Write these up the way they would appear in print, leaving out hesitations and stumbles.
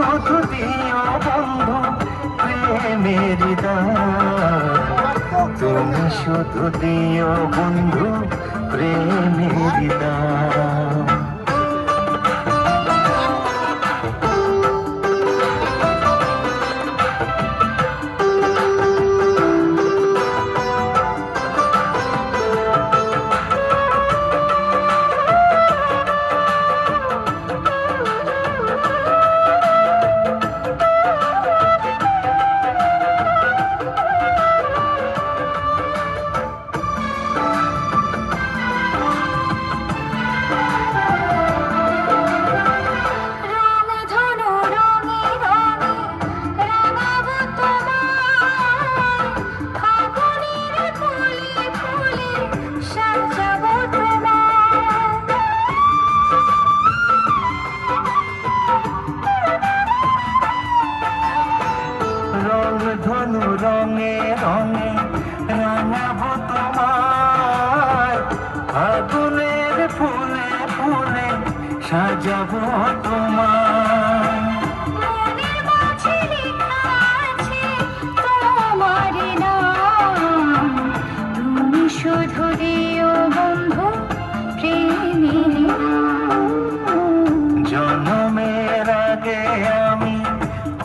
শুধু দিও বন্ধু প্রেমের দান, তুমি শুধু দিও বন্ধু প্রেমের দান। ধনু রঙে রঙে রাঙাবো তোমায়, আগুনের ফুলে ফুলে সাজাবো তোমায়। মনের মাঝে লেখা আছে তোমার নাম, তুমি শুধু দিও বন্ধু প্রেমের নাম। জন্মের আগে আমি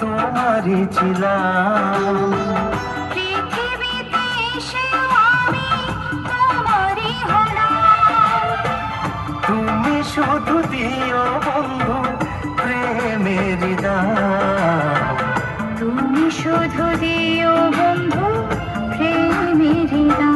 তোমারই ছিলাম, পৃথিবীতে এসেও আমি তোমারই হলাম। তুমি শুধু দিও বন্ধু প্রেমের দান, তুমি শুধু দিও বন্ধু প্রেমের দান।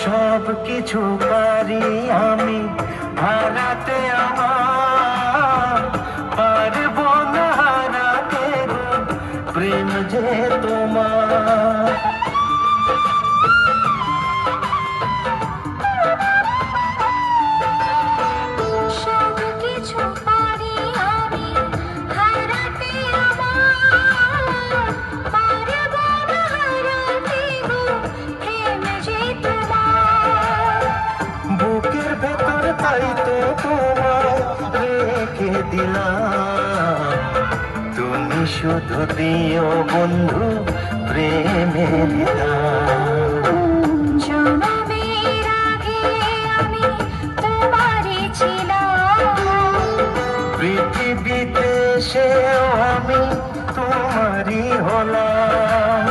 সব কিছু পারি আমি হারাতে, আমার পারবো না হারাতে গো প্রেম যে তোমার। সব কিছু পারি আমি হারাতে, আমার পারবো না হারাতে গো প্রেম যে তোমার। বুকের ভেতর তাই তো তোমায় রেখে দিলাম, তুমি শুধু দিও বন্ধু প্রেমের দান। জন্মের আগে আমি তোমারই ছিলাম, পৃথিবীতে সেও আমি তোমারই হলাম।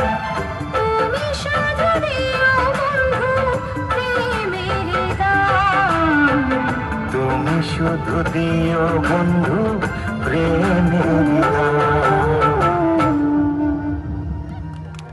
তুমি শুধু দিও বন্ধু প্রেমের দান, তুমি শুধু দিও বন্ধু প্রেমের দান।